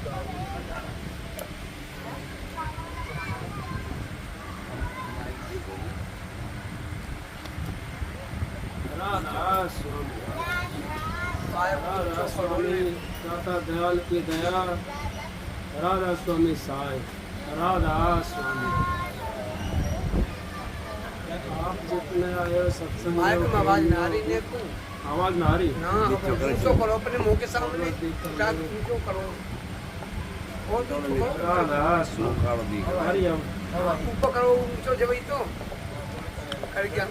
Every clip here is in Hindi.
राधा स्वामी दाता दयाल की दया, राधा स्वामी साई, राधा स्वामी। आप जितने आए हो सत्संग में आवाज ना रही ने को आवाज ना रही ना ऊंचो करो अपने मुंह के सामने ऊंचो करो और तो राधा स्वामी हरिओम ऊपर करो ऊंचो जब तो कर गया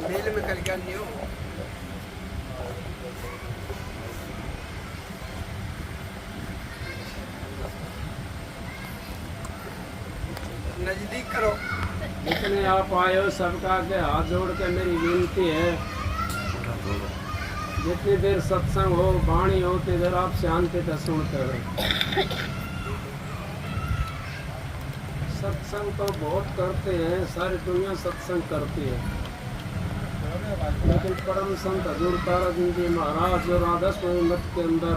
मेल में कर गया नहीं हो नजदीक करो। जितने आप आए हो सबका के हाथ जोड़ के मेरी विनती है, जितनी देर सत्संग हो वाणी हो तो इधर आप शांति से सुनते रहो। सत्संग तो बहुत करते हैं, सारी दुनिया सत्संग करती है, लेकिन परम संत हजूर तारा सिंह जी महाराज जो राधा स्वामी मत के अंदर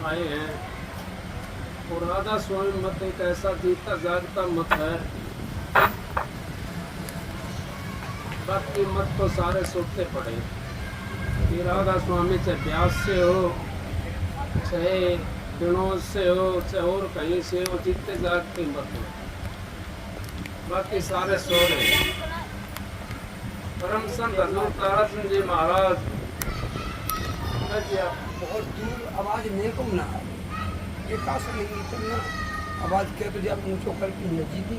आए हैं, और राधा स्वामी मत एक ऐसा जीता जागता मत है, बाकी मत तो सारे सोते पड़े कि राधा स्वामी चाहे ब्यास से हो, चाहे विनोद से हो, चाहे और कहीं से हो, जीते जागते मत हो, बाकी सारे सो रहे। परम संत हजूर तारा सिंह जी महाराज बहुत दूर आवाज नहीं घूमना ये खास नहीं करना आवाज के तो जब ऊंचो करके नजदीक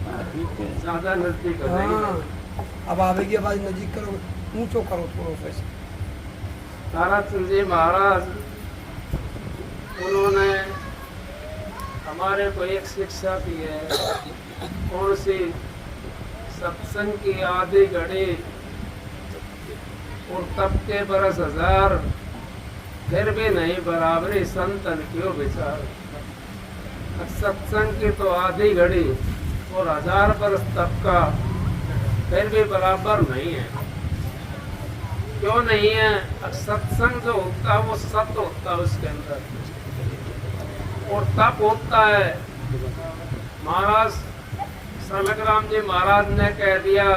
ज्यादा नजदीक हो जाएगी। अब आवेगी आवाज नजदीक करो ऊंचो करो थोड़ा सा ऐसे। तारा सिंह जी महाराज उन्होंने हमारे को एक शिक्षा दी है, कौन सी? सत्संग की आधी घड़ी और तब के बरस हजार, फिर भी नहीं बराबरी संतन क्यों विचार। सत्संग की तो आधी घड़ी और 1000 बरस तब का, फिर भी बराबर नहीं है। क्यों नहीं है? सत्संग जो होता है वो सत्य होता है उसके अंदर, और तप होता है। महाराज सलग्राम जी महाराज ने कह दिया,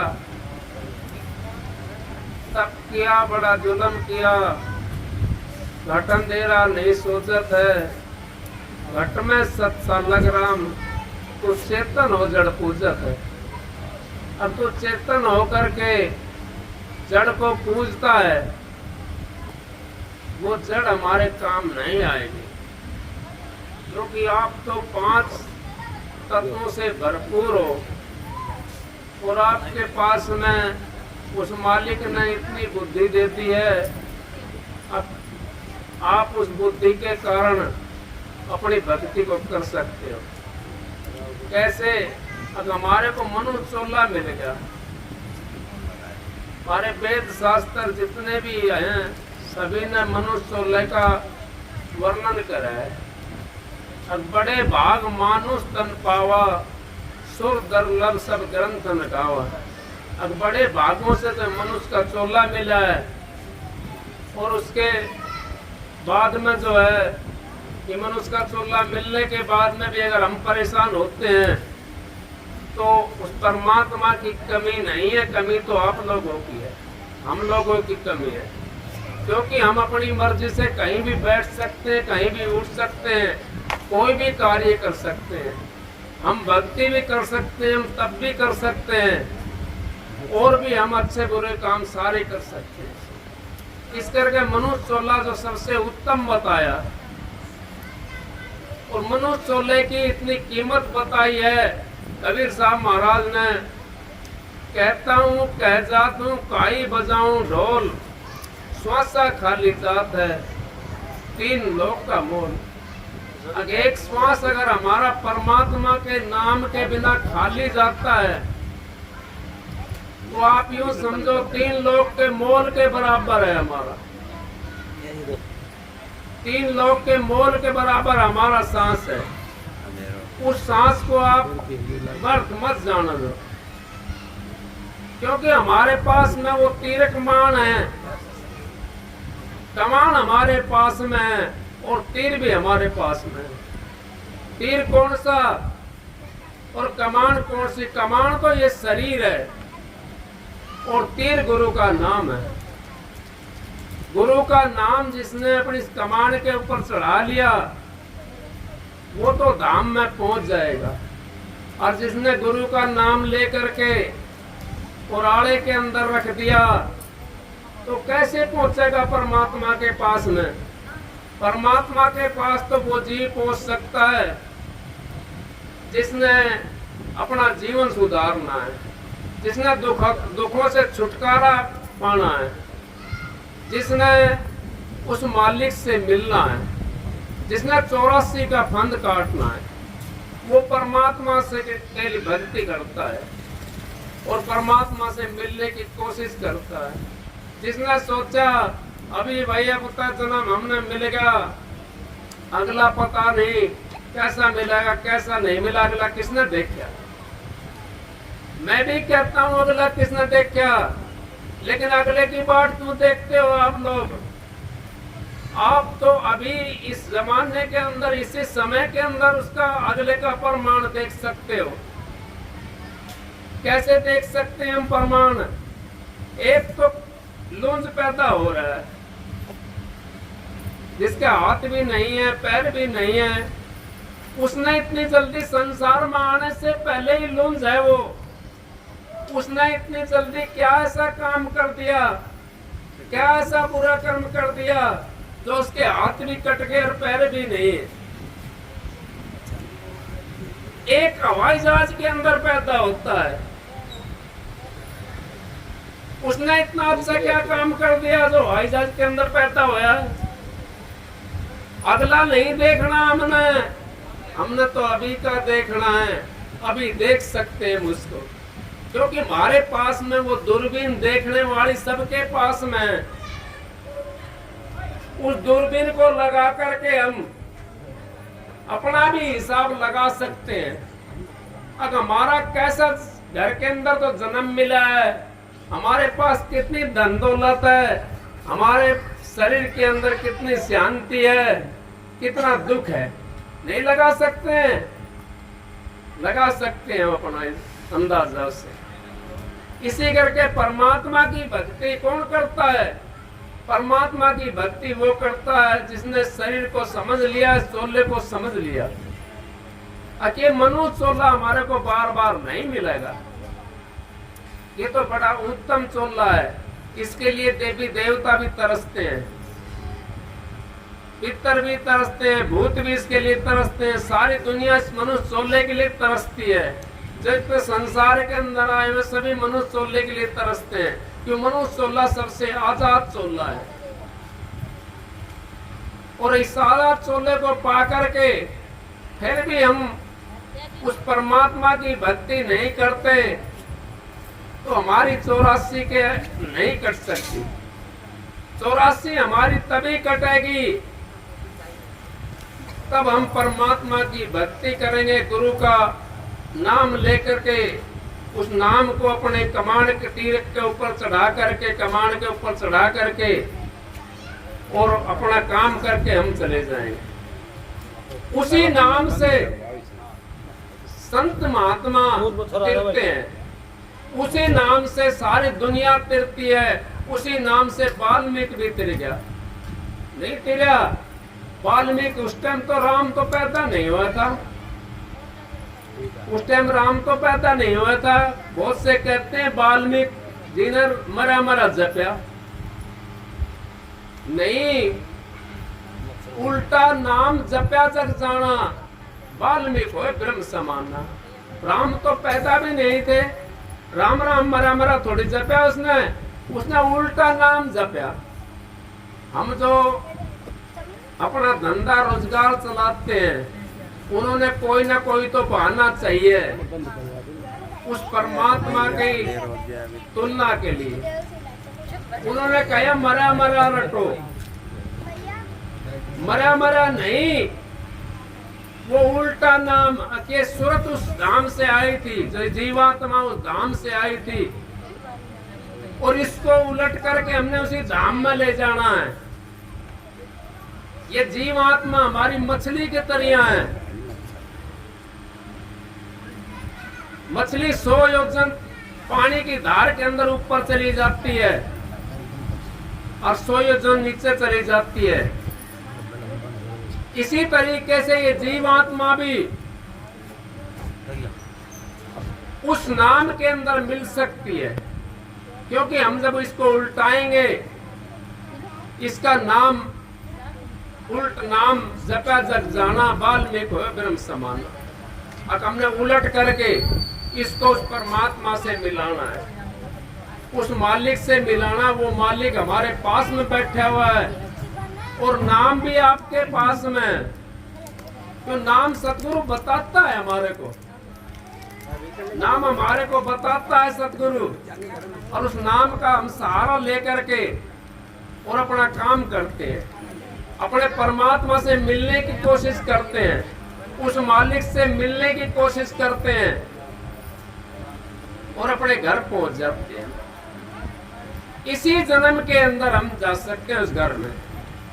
तप किया बड़ा जुल्म किया, घटन दे रहा नहीं सोचत है, घट में सत सलग्राम तो चेतन हो जड़ पूजत है। अब तो चेतन होकर के जड़ को पूजता है, वो जड़ हमारे काम नहीं आएगी, क्योंकि आप तो 5 तत्वों से भरपूर हो, और आपके पास में उस मालिक ने इतनी बुद्धि दे दी है, अब आप उस बुद्धि के कारण अपनी भक्ति को कर सकते हो। कैसे? अब हमारे को मनुष्य चोला मिल गया, हमारे वेद शास्त्र जितने भी हैं सभी ने मनुष्य चोले का वर्णन करा है। अब बड़े भाग मानुष तन पावा, सुर दुर्लभ सब ग्रंथ न गावा। अब बड़े भागों से तो मनुष्य का चोला मिला है, और उसके बाद में जो है कि मनुष्य का चोला मिलने के बाद में भी अगर हम परेशान होते हैं तो उस परमात्मा की कमी नहीं है, कमी तो आप लोगों की है, हम लोगों की कमी है। क्योंकि हम अपनी मर्जी से कहीं भी बैठ सकते हैं, कहीं भी उठ सकते हैं, कोई भी कार्य कर सकते हैं, हम भक्ति भी कर सकते हैं, हम तप भी कर सकते हैं, और भी हम अच्छे बुरे काम सारे कर सकते हैं। इस करके मनुष्य चोला जो सबसे उत्तम बताया, और मनुष्य चोले की इतनी कीमत बताई है कबीर साहब महाराज ने। कहता हूँ कह जाता हूँ काई बजाऊं ढोल, श्वासा खाली जात है 3 लोक का मोल। अगर एक श्वास अगर हमारा परमात्मा के नाम के बिना खाली जाता है तो आप यूं समझो 3 लोक के मोल के बराबर है हमारा, 3 लोक के मोल के बराबर हमारा सांस है। उस सांस को आप व्यर्थ मत जाना दो, क्योंकि हमारे पास में वो तीर कमान है, कमान हमारे पास में है और तीर भी हमारे पास में है। तीर कौन सा और कमान कौन सी? कमान तो ये शरीर है और तीर गुरु का नाम है। गुरु का नाम जिसने अपनी इस कमान के ऊपर चढ़ा लिया वो तो धाम में पहुंच जाएगा, और जिसने गुरु का नाम लेकर के पुराणे के अंदर रख दिया तो कैसे पहुंचेगा परमात्मा के पास में? परमात्मा के पास तो वो जीव पहुंच सकता है जिसने अपना जीवन सुधारना है, जिसने दुखों से छुटकारा पाना है, जिसने उस मालिक से मिलना है, जिसने 84 का फंद काटना है, वो परमात्मा से के लिए भक्ति करता है और परमात्मा से मिलने की कोशिश करता है। जिसने सोचा अभी भैया पता जन्म हमने मिल गया, अगला पता नहीं कैसा मिलेगा कैसा नहीं मिला, अगला किसने देखा? मैं भी कहता हूँ अगला किसने देखा, लेकिन अगले की बात क्यों देखते हो आप लोग? आप तो अभी इस जमाने के अंदर, इसी समय के अंदर उसका अगले का प्रमाण देख सकते हो। कैसे देख सकते हैं हम प्रमाण? एक तो लूंज पैदा हो रहा है जिसके हाथ भी नहीं है पैर भी नहीं है, उसने इतनी जल्दी संसार में आने से पहले ही लूंज है वो। उसने इतनी जल्दी क्या ऐसा काम कर दिया, क्या ऐसा बुरा कर्म कर दिया जो उसके हाथ भी कट गए और पैर भी नहीं है। एक हवाई जहाज के अंदर पैदा होता है, उसने इतना अच्छा क्या काम कर दिया जो हवाई जहाज के अंदर पैदा हुआ? अगला नहीं देखना हमने तो अभी का देखना है। अभी देख सकते हैं मुझको, क्योंकि हमारे पास में वो दूरबीन देखने वाली सबके पास में है। उस दूरबीन को लगा करके हम अपना भी हिसाब लगा सकते हैं। अगर हमारा कैसा घर के अंदर तो जन्म मिला है, हमारे पास कितनी धन दौलत है, हमारे शरीर के अंदर कितनी शांति है, कितना दुख है, नहीं लगा सकते हैं? लगा सकते हैं अपना अंदाजा से। इसी करके परमात्मा की भक्ति कौन करता है? परमात्मा की भक्ति वो करता है जिसने शरीर को समझ लिया, चोले को समझ लिया। अकेले मनु चोला हमारे को बार बार नहीं मिलेगा। ये तो बड़ा उत्तम चोला है, इसके लिए देवी देवता भी तरसते हैं, पितर भी तरसते हैं, भूत भी इसके लिए तरसते हैं। सारी दुनिया इस मनुष्य चोले के लिए तरसती है। जितने संसार के अंदर आए हुए सभी मनुष्य चोले के लिए तरसते हैं, क्यों? मनुष्य चोला सबसे आजाद चोला है। और इस आजाद चोले को पा करके फिर भी हम उस परमात्मा की भक्ति नहीं करते तो हमारी 84 के नहीं कट सकती। 84 हमारी तभी कटेगी तब हम परमात्मा की भक्ति करेंगे, गुरु का नाम लेकर के, उस नाम को अपने कमान के तीर के ऊपर चढ़ा करके, कमान के ऊपर चढ़ा करके और अपना काम करके हम चले जाएंगे। उसी नाम से संत महात्मा तिरते हैं, उसी नाम से सारी दुनिया तिरती है, उसी नाम से वाल्मीकि भी तिर गया। नहीं तिरा वाल्मीकि उस टाइम तो राम तो पैदा नहीं हुआ था, उस टाइम राम तो पैदा नहीं हुआ था। बहुत से कहते हैं वाल्मीकि जी ने मरा मरा जपया, नहीं, उल्टा नाम जपया जग जाना। वाल्मीकि हो ब्रह्म समाना। राम तो पैदा भी नहीं थे, राम राम मरा मरा थोड़ी जपया उसने उल्टा नाम जपया। हम जो अपना धंधा रोजगार चलाते हैं उन्होंने कोई ना कोई तो बहाना चाहिए उस परमात्मा की तुलना के लिए। उन्होंने कहा मरा मरा रटो, मरा मरा नहीं, वो उल्टा नाम के सूरत उस धाम से आई थी, जो जीवात्मा उस धाम से आई थी और इसको उलट करके हमने उसी धाम में ले जाना है। ये जीवात्मा हमारी मछली की तरह है, मछली 100 योजन पानी की धार के अंदर ऊपर चली जाती है और 100 योजन नीचे चली जाती है। इसी तरीके से ये जीवात्मा भी उस नाम के अंदर मिल सकती है, क्योंकि हम जब इसको उल्टाएंगे, इसका नाम उल्ट नाम जपा जग जाना बाल्मीकि होए ब्रह्म समान। अब हमने उलट करके इसको उस परमात्मा से मिलाना है, उस मालिक से मिलाना। वो मालिक हमारे पास में बैठा हुआ है और नाम भी आपके पास में है। तो नाम सतगुरु बताता है हमारे को, नाम हमारे को बताता है सतगुरु, और उस नाम का हम सहारा लेकर के और अपना काम करते हैं, अपने परमात्मा से मिलने की कोशिश करते हैं, उस मालिक से मिलने की कोशिश करते हैं और अपने घर पहुंच जाते हैं। इसी जन्म के अंदर हम जा सकते हैं उस घर में,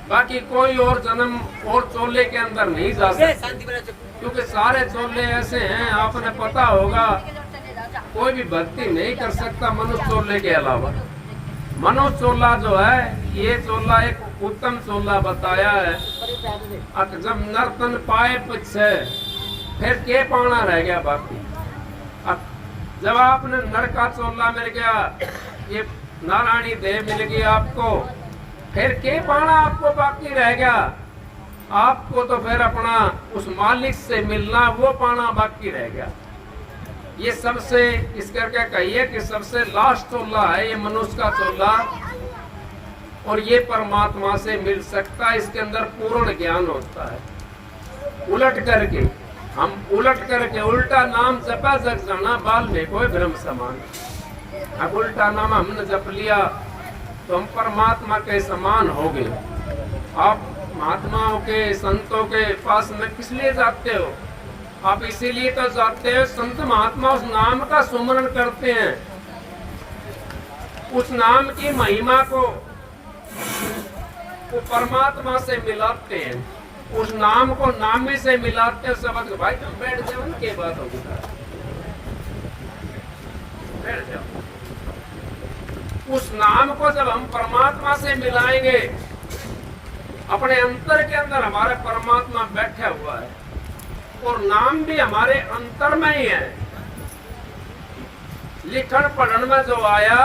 बाकी कोई और जन्म और चोले के अंदर नहीं जा सकते, क्योंकि सारे चोले ऐसे हैं, आपने पता होगा कोई भी भक्ति नहीं कर सकता मनुष्य चोले के अलावा। मनुष्य चोला जो है, ये चोला एक उत्तम चोला बताया है। जब नर्तन पाए पीछे फिर के पाना रह गया बाकी। जब आपने नर का चोला मिल गया, ये नारायणी देह मिल गई आपको, फिर के पाना आपको बाकी रह गया। आपको तो फिर अपना उस मालिक से मिलना, वो पाना बाकी रह गया। ये सबसे इस करके कहिए कि सबसे लास्ट चोला है ये मनुष्य का चोला, और ये परमात्मा से मिल सकता है। इसके अंदर पूर्ण ज्ञान होता है। उलट करके हम उल्टा नाम जपा जग जाना बाल्मीकि होए ब्रह्म समान। अब उल्टा नाम हमने जप लिया तो हम परमात्मा के समान हो गए। आप महात्माओं के, संतों के पास में किस लिए जाते हो? आप इसीलिए तो जाते हो, संत महात्मा उस नाम का सुमरण करते हैं, उस नाम की महिमा को वो परमात्मा से मिलाते हैं, उस नाम को नामी से मिलाते हैं। सब भाई तुम बैठ जाओ, उनके बात होगी, बैठ जाओ। उस नाम को जब हम परमात्मा से मिलाएंगे, अपने अंतर के अंदर हमारे परमात्मा बैठा हुआ है और नाम भी हमारे अंतर में ही है। लिखन पढ़ने में जो आया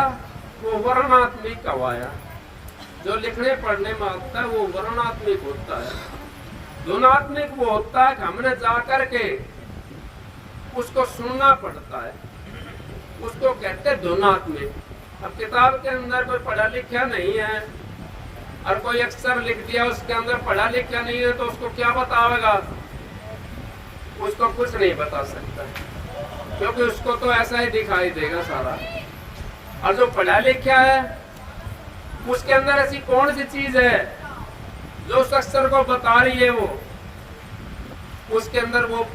वो वर्णात्मिक का आया, जो लिखने पढ़ने में आता है वो वर्णात्मिक होता है। धुनात्मिक वो होता है कि हमने जाकर के उसको सुनना पड़ता है, उसको कहते हैं धुनात्मिक। अब किताब के अंदर कोई पढ़ा लिखा नहीं है और कोई अक्षर लिख दिया उसके अंदर पढ़ा लिखा नहीं है, तो उसको क्या बतावेगा? उसको कुछ नहीं बता सकता, क्योंकि उसको तो ऐसा ही दिखाई देगा सारा। और जो पढ़ा लिखा है उसके अंदर ऐसी कौन सी चीज है जो उस अक्षर को बता रही है? वो उसके अंदर वो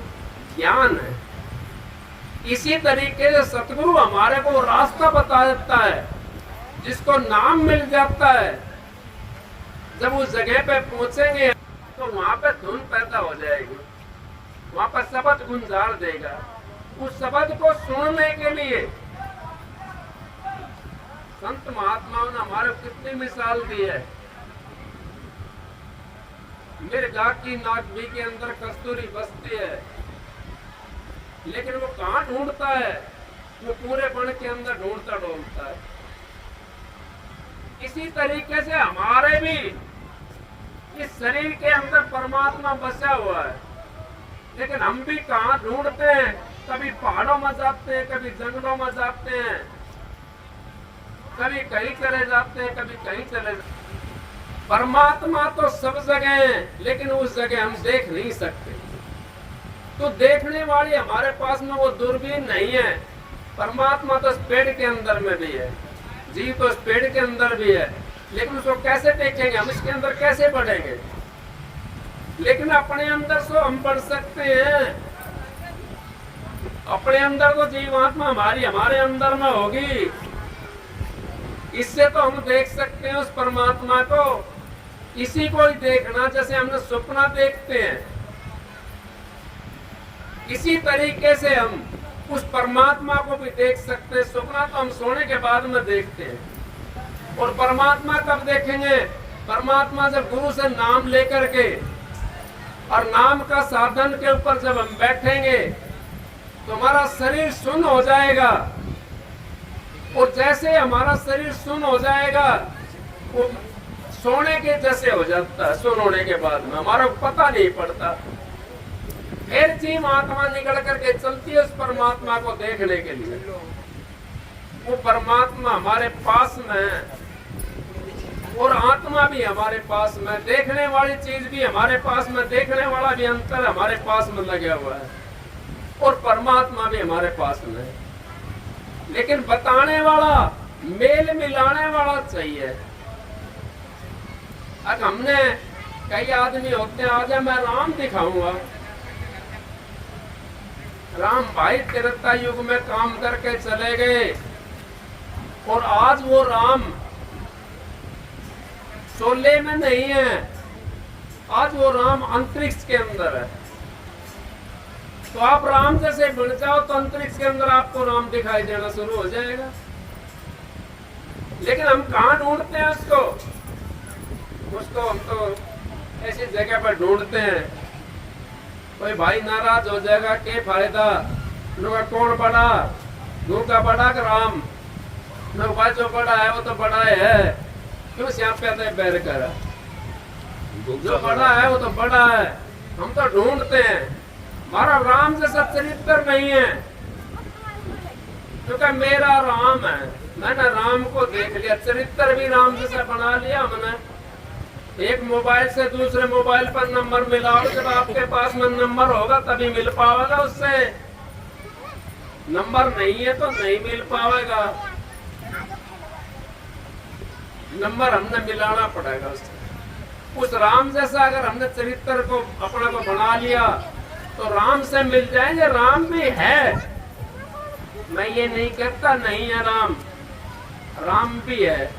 ज्ञान है। इसी तरीके से सतगुरु हमारे को रास्ता बता देता है, जिसको नाम मिल जाता है। जब उस जगह पे पहुंचेंगे तो वहां पे धुन पैदा हो जाएगी, वहां पर शब्द गुंजार देगा। उस शब्द को सुनने के लिए संत महात्माओं ने हमारे कितनी मिसाल दी है। मृगा की नाभि के अंदर कस्तूरी बसती है, लेकिन वो कहाँ ढूंढता है? वो पूरे बन के अंदर ढूंढता ढूंढता है। इसी तरीके से हमारे भी इस शरीर के अंदर परमात्मा बसा हुआ है, लेकिन हम भी कहाँ ढूंढते हैं? कभी पहाड़ों में जाते हैं, कभी जंगलों में जाते हैं, कभी कहीं चले जाते हैं, कभी कहीं चले जाते हैं। परमात्मा तो सब जगह है, लेकिन उस जगह हम देख नहीं सकते। तो देखने वाली हमारे पास में वो दूरबीन नहीं है। परमात्मा तो इस पेड़ के अंदर में भी है, जीव तो इस पेड़ के अंदर भी है, लेकिन उसको कैसे देखेंगे? हम इसके अंदर कैसे बढ़ेंगे? लेकिन अपने अंदर से हम बढ़ सकते हैं। अपने अंदर तो जीवात्मा हमारे अंदर में होगी, इससे तो हम देख सकते हैं उस परमात्मा को। इसी को ही देखना, जैसे हमने सपना देखते हैं, इसी तरीके से हम उस परमात्मा को भी देख सकते हैं। सपना तो हम सोने के बाद में देखते हैं, और परमात्मा कब देखेंगे? परमात्मा जब गुरु से नाम लेकर के और नाम का साधन के ऊपर जब हम बैठेंगे तो हमारा शरीर सुन्न हो जाएगा, और जैसे हमारा शरीर सुन्न हो जाएगा वो सोने के जैसे हो जाता है। सुन्न होने के बाद में हमारा पता नहीं पड़ता। फिर जीव आत्मा निकल करके चलती है उस परमात्मा को देखने के लिए। वो परमात्मा हमारे पास में है और आत्मा भी हमारे पास में, देखने वाली चीज भी हमारे पास में, देखने वाला भी अंतर हमारे पास में लगा हुआ है, और परमात्मा भी हमारे पास में है। लेकिन बताने वाला, मेल मिलाने वाला चाहिए। अब हमने कई आदमी होते हैं, आज मैं राम दिखाऊंगा, राम भाई त्रेता युग में काम करके चले गए, और आज वो राम शोले में नहीं है, आज वो राम अंतरिक्ष के अंदर है। तो आप राम जैसे बन जाओ तो अंतरिक्ष के अंदर आपको राम दिखाई देना शुरू हो जाएगा। लेकिन हम कहाँ ढूंढते हैं उसको हम तो ऐसी जगह पर ढूंढते हैं। कोई भाई नाराज हो जाएगा, क्या फायदा, लोग कौन बड़ा, गुरु का बड़ा का राम, लोग भाई जो बड़ा है वो तो बड़ा है, क्यों यहाँ पे आता है बैर कर, जो बड़ा है वो तो बड़ा है। हम तो ढूंढते हैं, हमारा राम जैसा चरित्र नहीं है, क्योंकि मेरा राम है, मैंने राम को देख लिया, चरित्र भी राम जैसा बना लिया हमने। एक मोबाइल से दूसरे मोबाइल पर नंबर मिलाओ, जब आपके पास में नंबर होगा तभी मिल पाएगा उससे, नंबर नहीं है तो नहीं मिल पाएगा। नंबर हमने मिलाना पड़ेगा उससे। उस राम जैसा अगर हमने चरित्र को अपना को बना लिया तो राम से मिल जाएंगे। राम भी है, मैं ये नहीं कहता नहीं है राम, राम भी है,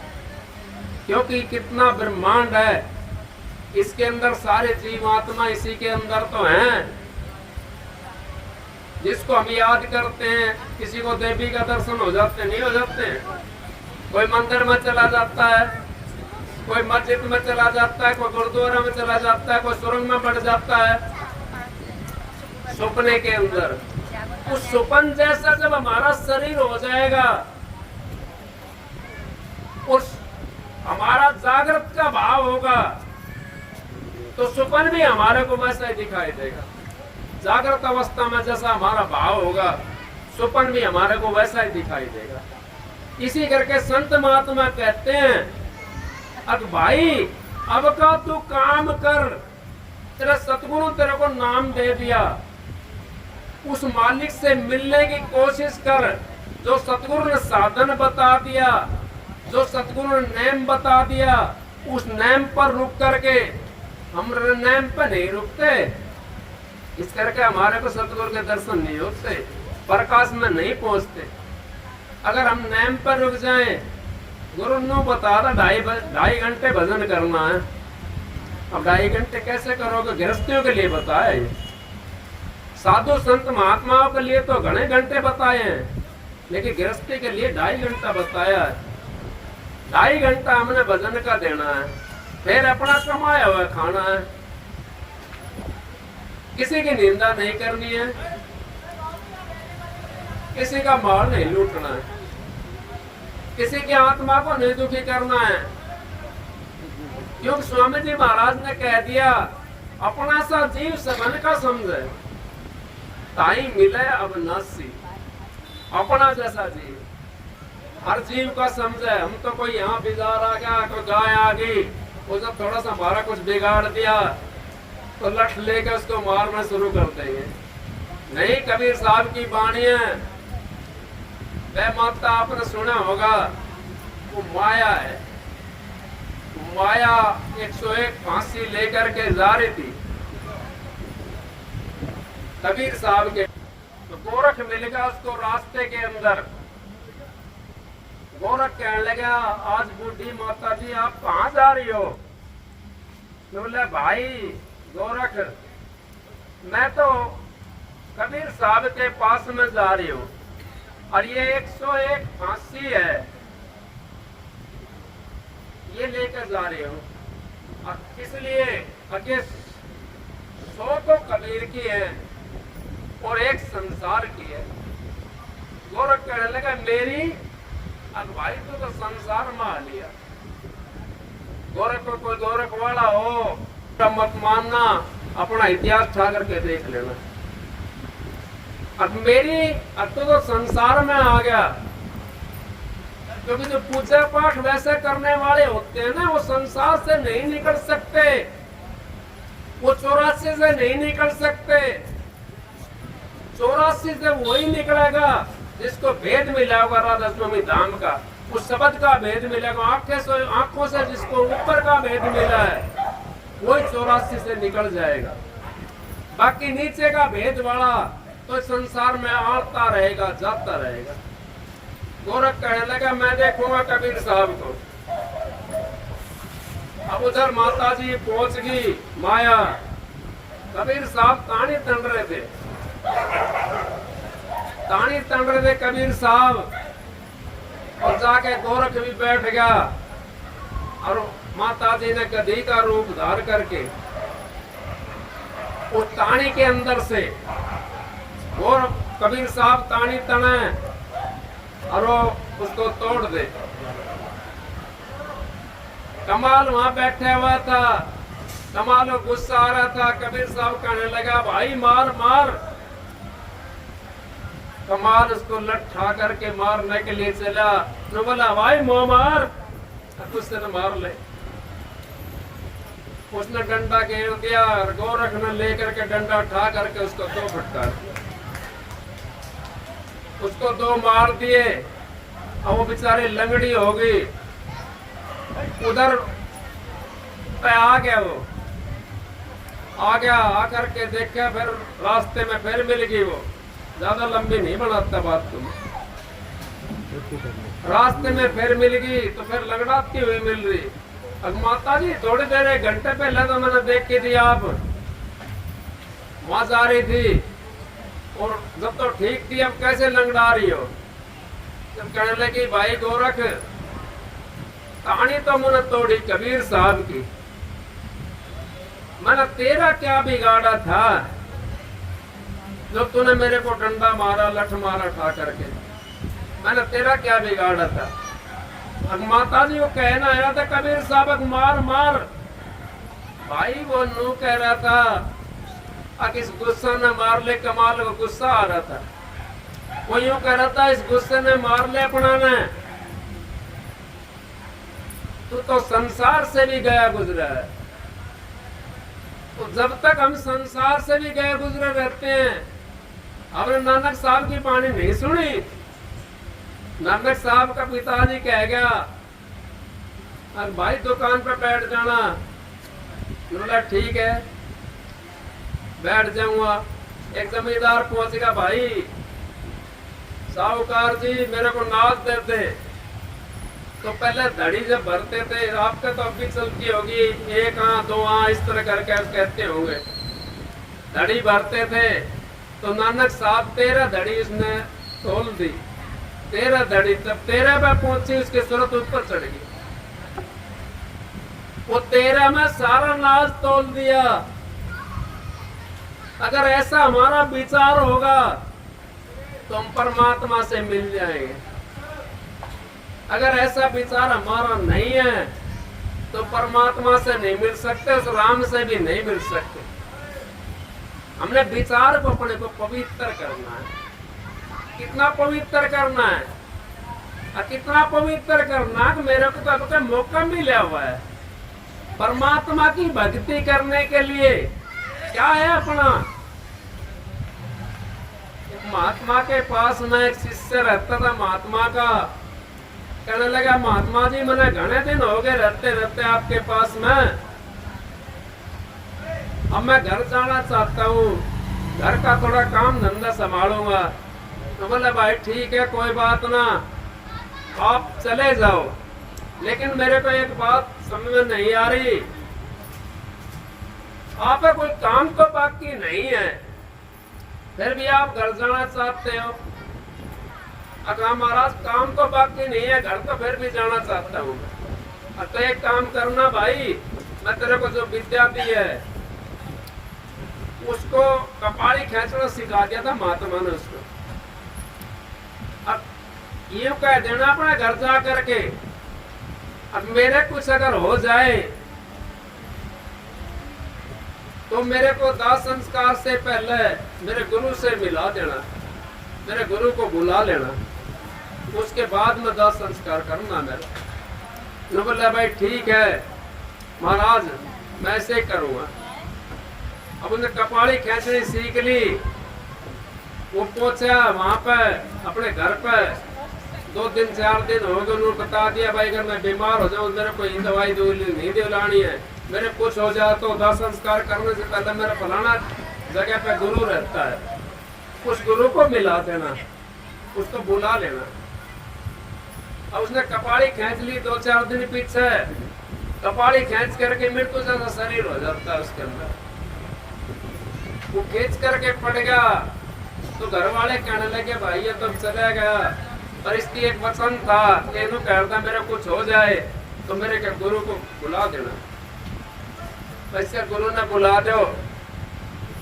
क्योंकि कितना ब्रह्मांड है, इसके अंदर सारे जीवात्मा इसी के अंदर तो हैं। जिसको हम याद करते हैं, किसी को देवी का दर्शन हो जाते नहीं हो जाते, कोई मंदिर में चला जाता है, कोई मस्जिद में चला जाता है, कोई गुरुद्वारा में चला जाता है, कोई सुरंग में बढ़ जाता है सपने के अंदर। उस सुपन जैसा जब हमारा शरीर हो जाएगा, उस हमारा जागृत का भाव होगा, तो सुपन भी हमारे को वैसा ही दिखाई देगा। जागृत अवस्था में जैसा हमारा भाव होगा, सुपन भी हमारे को वैसा ही दिखाई देगा। इसी करके संत महात्मा कहते हैं, अब भाई अब का तू काम कर, तेरा सतगुरु तेरे को नाम दे दिया, उस मालिक से मिलने की कोशिश कर, जो सतगुरु ने साधन बता दिया, जो सतगुरु ने नेम बता दिया, उस नेम पर रुक करके, हम नेम पर नहीं रुकते, इस करके हमारे को सतगुरु के दर्शन नहीं होते, प्रकाश में नहीं पहुंचते। अगर हम नेम पर रुक जाएं, गुरु ने बता दा 2.5 घंटे भजन करना है, अब 2.5 घंटे कैसे करोगे? गृहस्थियों के लिए बताए, साधु संत महात्माओं के लिए तो घने घंटे बताए हैं, लेकिन गृहस्थी के लिए 2.5 घंटा बताया है। 2.5 घंटा हमने भजन का देना है, फिर अपना कमाया हुआ खाना है, किसी की निंदा नहीं करनी है, किसी का माल नहीं लूटना है, किसी की आत्मा को नहीं दुखी करना है। क्योंकि स्वामी जी महाराज ने कह दिया, अपना सा जीव सबन का समझे, ताई मिले अब नसी। अपना जैसा जीव हर जीव का समझे। हम तो कोई यहाँ बिजार आ गया, कोई गाय आ गई, वो जब थोड़ा सा हमारा कुछ बिगाड़ दिया तो लठ लेकर उसको मारना शुरू कर देंगे। नहीं, कबीर साहब की वाणी है, वह माता आपने सुना होगा, वो माया है। माया 101 फांसी लेकर के जा रही थी कबीर साहब के, तो गोरख मिल गया उसको रास्ते के अंदर। गोरख कहने लगा, आज बूढ़ी माता जी आप कहाँ जा रही हो? तो बोले, भाई गोरख, मैं तो कबीर साहब के पास में जा रही हो और ये 101 फांसी है, ये लेकर जा रही हो, और इसलिए अगे 100 तो कबीर की है और एक संसार की है। गोरख कहने लगा मेरी अगुवाई तो संसार में आ लिया। गोरख को कोई गोरख वाला हो तो मत मानना, अपना इतिहास ठा करके देख लेना। अब मेरी अब तो संसार में आ गया, क्योंकि जो पूजा पाठ वैसे करने वाले होते हैं ना, वो संसार से नहीं निकल सकते, वो 84 से नहीं निकल सकते। 84 से वही निकलेगा जिसको भेद मिला होगा राधा स्वामी धाम का, उस शब्द का भेद मिलेगा, आंखों से जिसको ऊपर का भेद मिला है वही 84 से निकल जाएगा। बाकी नीचे का भेद वाला तो संसार में आता रहेगा, जाता रहेगा। गोरख कहने लगा मैं देखूंगा कबीर साहब को। अब उधर माता जी पहुंच गई माया, कबीर साहब तानी तन रहे थे, तानी तन रहे थे कबीर साहब, और जाके गोरख भी बैठ गया, और माता जी ने गधी का रूप धार करके उस तानी के अंदर से गोरख कबीर साहब तानी तने और वो उसको तोड़ दे। कमाल वहां बैठा हुआ था, कमाल को गुस्सा आ रहा था, कबीर साहब कहने लगा भाई मार मार। कमाल उसको लट्ठा करके मारने के लिए चला, तो बोला भाई मोह मार, उससे न मार ले। उसने डंडा घेर दिया और गोरख ने लेकर के डंडा उठा करके उसको 2 फटकार दिया, उसको 2 मार दिए, और वो बेचारी लंगड़ी हो गई। उधर पे आ गया, वो आ गया, आकर के देखा, फिर रास्ते में फिर मिल गई। वो ज्यादा लंबी नहीं बनाता बात तुम, रास्ते में फिर मिल गई तो फिर लगड़ाती हुई मिल रही। अब माता जी थोड़ी देर 1 घंटे पहले तो मैंने देख के थी, आप वहां जा रही थी और जब तो ठीक थी, अब कैसे लंगड़ा रही हो? जब कहने लगी भाई गोरख कहानी तो मैंने तोड़ी कबीर साहब की, मैंने तेरा क्या बिगाड़ा था जो तूने मेरे को डंडा मारा, लठ मारा ठा करके, मैंने तेरा क्या बिगाड़ा था? अब माता जी को कहना आया था कबीर साहब मार मार, भाई वो नू कह रहा था अब इस गुस्सा ने मार ले, कमाल को गुस्सा आ रहा था, वो यूं कह रहा था इस गुस्से ने मार ले अपना ने, तू तो संसार से भी गया गुजरा है। तो जब तक हम संसार से भी गए गुजरे रहते हैं, हमने नानक साहब की वाणी नहीं सुनी। नानक साहब का पिताजी कह गया और भाई दुकान पर बैठ जाना, बोला ठीक है बैठ जाऊंगा। एक जमींदार पहुंचेगा, भाई साहूकार जी मेरे को नाच देते, तो पहले धड़ी जब भरते थे, आपका तो अभी चलती होगी 1 आं 2 आं इस तरह करके कहते होंगे, धड़ी भरते थे, तो नानक साहब 13 धड़ी उसने तोल दी, 13 धड़ी, तब 13 पे पहुंची उसकी सूरत ऊपर चढ़ गई, वो 13 में सारा नाच तोल दिया। अगर ऐसा हमारा विचार होगा तो हम परमात्मा से मिल जाएंगे, अगर ऐसा विचार हमारा नहीं है तो परमात्मा से नहीं मिल सकते, उस राम से भी नहीं मिल सकते। हमने विचार को अपने को पवित्र करना है। कितना पवित्र करना है, कितना पवित्र करना है कि मेरे को तो अब तक मौका मिला हुआ है परमात्मा की भक्ति करने के लिए। क्या है अपना, महात्मा के पास में एक शिष्य रहता था महात्मा का, कहने लगा महात्मा जी मैंने घने दिन हो गए रहते रहते आपके पास में, अब मैं घर जाना चाहता हूँ, घर का थोड़ा काम धंधा संभालूंगा। तो बोले भाई ठीक है कोई बात ना, आप चले जाओ, लेकिन मेरे को एक बात समझ में नहीं आ रही, आप कोई काम तो बाकी नहीं है, फिर भी आप घर जाना चाहते हो। अगर महाराज काम तो बाकी नहीं है, घर तो फिर भी जाना चाहता हूँ। तो एक काम करना भाई, मैं तेरे को जो विद्या दी है उसको कपाड़ी खींचना सिखा दिया था महात्मा ने उसको। अब यूं कह देना अपने घर जा करके, अब मेरे कुछ अगर हो जाए तो मेरे को दाह संस्कार से पहले मेरे गुरु से मिला देना, मेरे गुरु को बुला लेना, उसके बाद में दाह संस्कार करना मेरा। न बोला भाई ठीक है महाराज मैं ऐसे ही करूंगा। अब उन्हें कपाड़ी खींचनी सीख ली। वो पहुंचा वहां पे अपने घर पे, 2 दिन 4 दिन हो गए। उन्होंने बता दिया भाई अगर मैं बीमार हो जाऊं मेरे को दवाई नहीं दिलानी है, मेरे कुछ हो जाए तो दाह संस्कार करने से पहले मेरा फलाना जगह पे गुरु रहता है, उस गुरु को मिला देना, उसको बुला लेना। अब उसने कपाड़ी खींच ली 2-4 दिन पीछे, कपाड़ी खींच करके मृत्यु जैसा शरीर हो जाता है उसके अंदर। वो खींच करके पड़ गया तो घर वाले कहने लगे भाई ये तो चला गया, पर इसकी एक वचन था कि इन्हों कहता मेरे कुछ हो जाए तो मेरे के गुरु को बुला देना। वैसे गुरु ने बुला दो,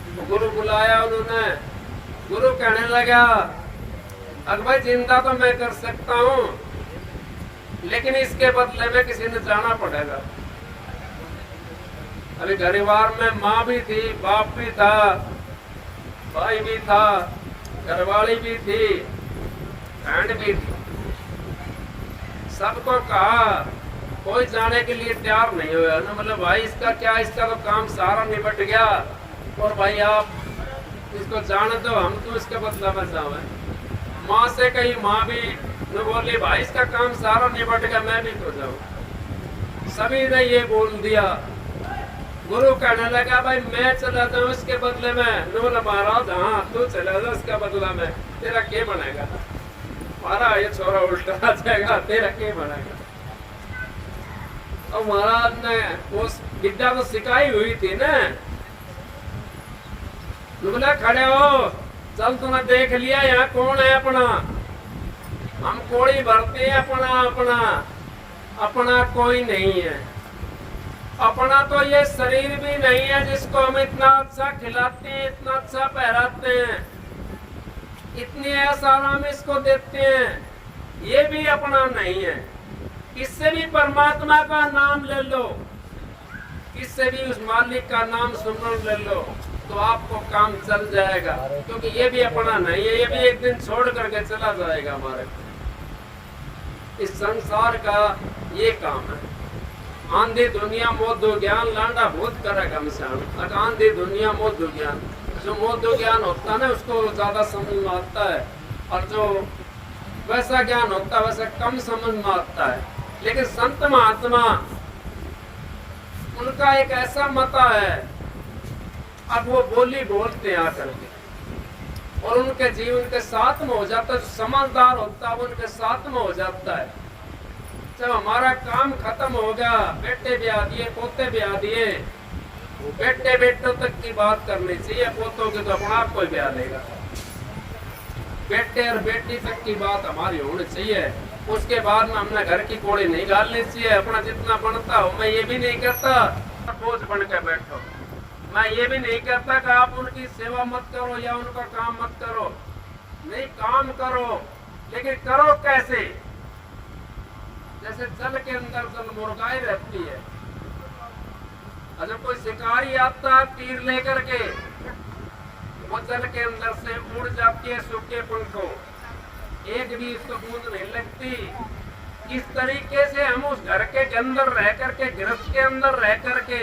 तो गुरु बुलाया उन्होंने। गुरु कहने लगा अगर भाई जिंदा तो मैं कर सकता हूँ, लेकिन इसके बदले में किसी ने जाना पड़ेगा। अभी परिवार में माँ भी थी, बाप भी था, भाई भी था, घरवाली भी थी, बहन भी थी। सबको कहा, कोई जाने के लिए तैयार नहीं हुआ ना। मतलब भाई इसका क्या, इसका तो काम सारा निपट गया और भाई आप इसको जाने दो, हम तो इसके बदला में जावे। माँ से कही, माँ भी न बोली भाई इसका काम सारा निपट गया मैं भी तो जाऊं। सभी ने ये बोल दिया। गुरु कहने लगा भाई मैं चला जाऊं इसके बदले में। न बोला महाराज हाँ तू चला जा इसका बदला में, तेरा क्या बनेगा? महाराज ये छोरा उल्टा आ जाएगा, तेरा क्या बनेगा? और महाराज ने वो विद्या तो सिखाई हुई थी ना। बोला खड़े हो, चल तूने देख लिया यहाँ कौन है अपना, हम कोड़ी भरते हैं अपना अपना, अपना कोई नहीं है। अपना तो ये शरीर भी नहीं है जिसको हम इतना अच्छा खिलाते हैं, इतना अच्छा पहराते हैं, इतनी ऐसा आराम इसको देते हैं, ये भी अपना नहीं है। इससे भी परमात्मा का नाम ले लो, इससे भी उस मालिक का नाम सुमरन ले लो तो आपको काम चल जाएगा, क्योंकि ये भी अपना नहीं है, ये भी एक दिन छोड़ करके चला जाएगा हमारे। इस संसार का ये काम है। आंधी दुनिया मोदो ज्ञान लांडा भूत करेगा मिसान। आंधी दुनिया मोदो ज्ञान, जो मोदो ज्ञान होता है ना उसको ज्यादा समझ में आता है, और जो वैसा ज्ञान होता है वैसा कम समझ में आता है। लेकिन संत महात्मा उनका एक ऐसा मता है, अब वो बोली बोलते हैं आकर के और उनके जीवन के साथ में हो जाता है। समझदार होता है वो उनके साथ में हो जाता है। जब हमारा काम खत्म हो गया, बेटे ब्याह दिए, पोते ब्याह दिए, बेटे बेटों तक की बात करनी चाहिए, पोतों के तो अपना आप कोई ब्याह लेगा। बेटे और बेटी तक की बात हमारी होनी चाहिए। उसके बाद में हमने घर की कोड़ी नहीं डालनी चाहिए। अपना जितना बनता हो, मैं ये भी नहीं कहता बोझ बन के बैठो, मैं ये भी नहीं कहता कि आप उनकी सेवा मत करो या उनका काम मत करो, नहीं काम करो, लेकिन करो कैसे? जैसे जल के अंदर जल मुर्गाई रहती है, अगर कोई शिकारी आता है तीर लेकर के, वो जल के अंदर से उड़ जाती है सूखे पंखों, एक भी उसको बूंद नहीं लगती। इस तरीके से हम उस घर के अंदर रह करके, गृहस्थ के अंदर रह करके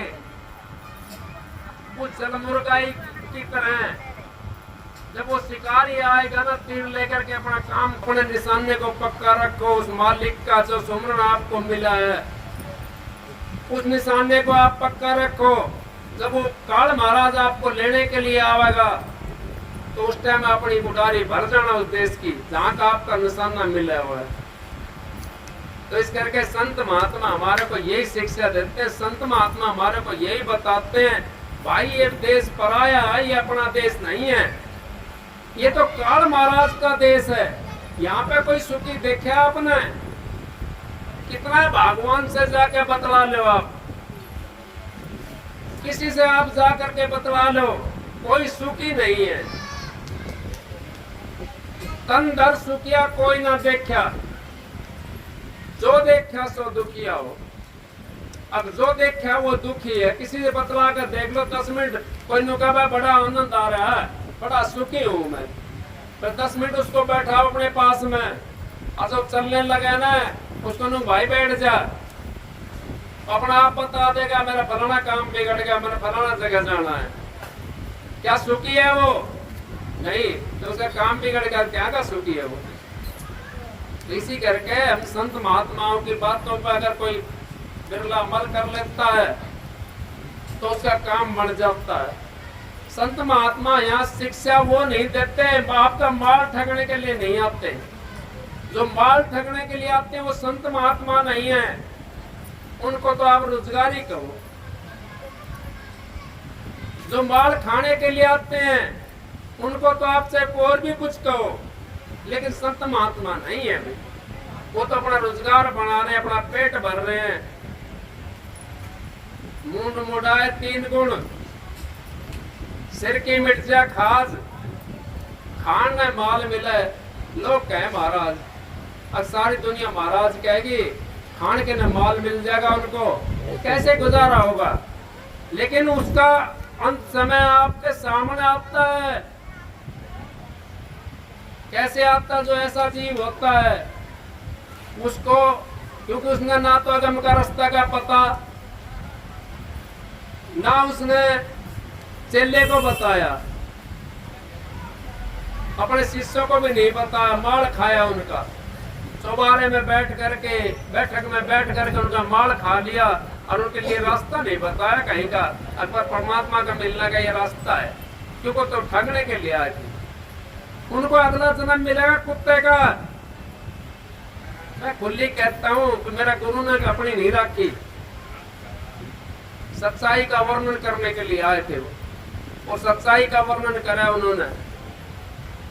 उस जल मुर्गाई की तरह, जब वो शिकारी आएगा ना तीर लेकर के, अपना काम अपने निशाने को पक्का रखो। उस मालिक का जो सुमरन आपको मिला है उस निशाने को आप पक्का रखो। जब वो काल महाराज आपको लेने के लिए आएगा तो उस टाइम अपनी बुढ़ारी भर जाना उस देश की जहाँ का आपका निशाना मिला हुआ है। तो इस करके संत महात्मा हमारे को यही शिक्षा देते हैं। संत महात्मा हमारे को यही बताते हैं भाई ये देश पराया है, ये अपना देश नहीं है। ये तो काल महाराज का देश है। यहाँ पे कोई सुखी देखा आपने? कितना भगवान से जाके बतला लो आप, किसी से आप जा करके बतला लो, कोई सुखी नहीं है। तन दर सुखिया कोई ना देखा, जो देखा सो दुखिया हो। अब जो देखा वो दुखी है। किसी से बतला कर देख लो 10 मिनट, कोई नु कहा बड़ा आनंद आ रहा है, बड़ा सुखी हूं मैं, पर 10 मिनट उसको बैठाओ अपने पास में, जब चलने लगे ना उसको नु भाई बैठ जा, अपना आप बता देगा मेरा फलाना काम बिगड़ गया, मेरा फलाना जगह जाना है। क्या सुखी है वो? नहीं। तो उसका काम बिगड़ गया, क्या का सुखी है वो? इसी करके हम संत महात्माओं की बातों पर अगर कोई बिरला अमल कर लेता है तो उसका काम बन जाता है। संत महात्मा यहाँ शिक्षा वो नहीं देते, आपका माल ठगने के लिए नहीं आते। जो माल ठगने के लिए आते हैं वो संत महात्मा नहीं है, उनको तो आप रोजगारी कहो। जो माल खाने के लिए आते हैं उनको तो आपसे और भी कुछ कहो, लेकिन संत महात्मा नहीं है भाई। वो तो अपना रोजगार बना रहे हैं, अपना पेट भर रहे हैं। मुंड मुड़ाए 3 गुण, सिर की मिर्चा खाज, खान में माल मिले लोग कहे महाराज। अब सारी दुनिया महाराज कहेगी, खान के न माल मिल जाएगा उनको, कैसे गुजारा होगा? लेकिन उसका अंत समय आपके सामने आता है। कैसे आता? जो ऐसा जीव होता है उसको, क्योंकि उसने ना तो अगम का रास्ता का पता, ना उसने चेले को बताया, अपने शिष्यों को भी नहीं बताया, माल खाया उनका। चौबारे में बैठ करके, बैठक में बैठ करके उनका माल खा लिया और उनके लिए रास्ता नहीं बताया कहीं का, अकबर परमात्मा का मिलने का ये रास्ता है, क्योंकि तो ठगने के लिए आए थे। उनको अगला जन्म मिलेगा कुत्ते का। मैं खुली कहता हूँ कि मेरा गुरु ने अपनी नहीं रखी, सच्चाई का वर्णन करने के लिए आए थे वो, और सच्चाई का वर्णन करा उन्होंने।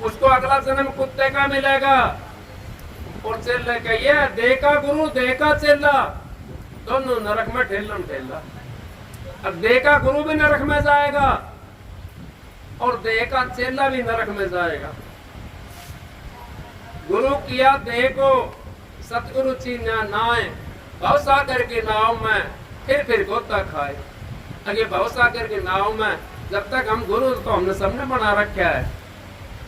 उसको अगला जन्म कुत्ते का मिलेगा। और चेले कहिए, देखा गुरु देखा चेला, दोनों नरक में ठेलम ठेला। अब देखा गुरु भी नरक में जाएगा और देखा चेला भी नरक में जाएगा। गुरु किया देखो, सतगुरु चीन्या नाए, भवसागर की नाव में फिर गोता खाए। अगे भवसागर की नाव में जब तक हम गुरु तो हमने सबने बना रखा है,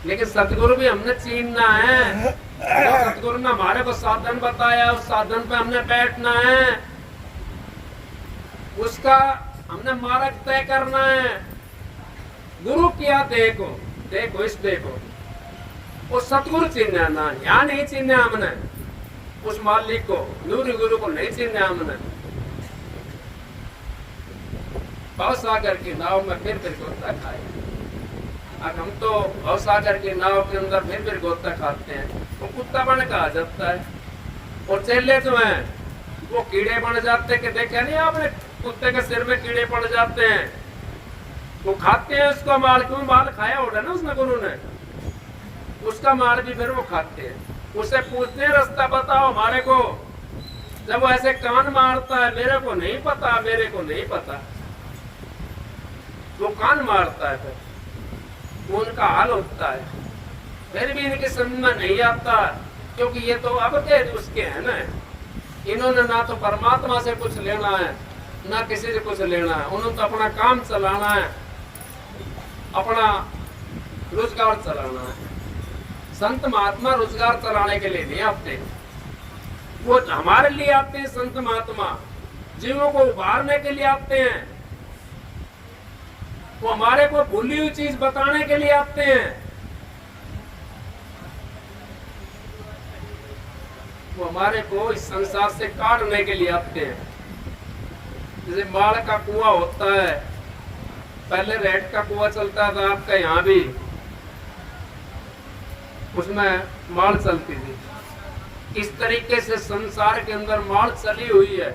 लेकिन सतगुरु भी हमने चीनना है। सतगुरु ने हमारे को साधन बताया, उस साधन पे हमने बैठना है, उसका हमने मार्ग तय करना है। गुरु किया देखो, देखो इस देखो, वो सतगुरु चिन्ह ना, यहाँ नहीं चिन्ह हमने, उस मालिक को, नूरी गुरु को नहीं चिन्ह हमने। भवसागर की नाव में फिर गोता खाए। अब हम तो भवसागर की नाव के अंदर फिर गोता खाते हैं, वो कुत्ता बन के आ जाता है। और चेले जो हैं वो कीड़े बन जाते, कि देखा नहीं आपने, कुत्ते के सिर में कीड़े पड़ जाते हैं, वो खाते हैं उसको माल। क्यों? माल खाया होगा ना उसने, गुरु ने, उसका माल भी फिर वो खाते हैं। उससे पूछते हैं रास्ता बताओ हमारे को, जब वो ऐसे कान मारता है, मेरे को नहीं पता, मेरे को नहीं पता, वो कान मारता है, फिर उनका हाल होता है। फिर भी इनके समझ में नहीं आता, क्योंकि ये तो अब के उसके हैं ना, इन्होंने ना तो परमात्मा से कुछ लेना है ना किसी से कुछ लेना है। उन्होंने तो अपना काम चलाना है, अपना रोजगार चलाना है। संत महात्मा रोजगार चलाने के लिए नहीं आते, वो हमारे लिए आते हैं। संत महात्मा जीवों को उभारने के लिए आते हैं, वो हमारे को भूली हुई चीज बताने के लिए आते हैं, वो हमारे को इस संसार से काटने के लिए आते हैं। जैसे माल का कुआं होता है, पहले रेत का कुआं चलता था आपका यहाँ भी, उसमें माल चलती थी। इस तरीके से संसार के अंदर माल चली हुई है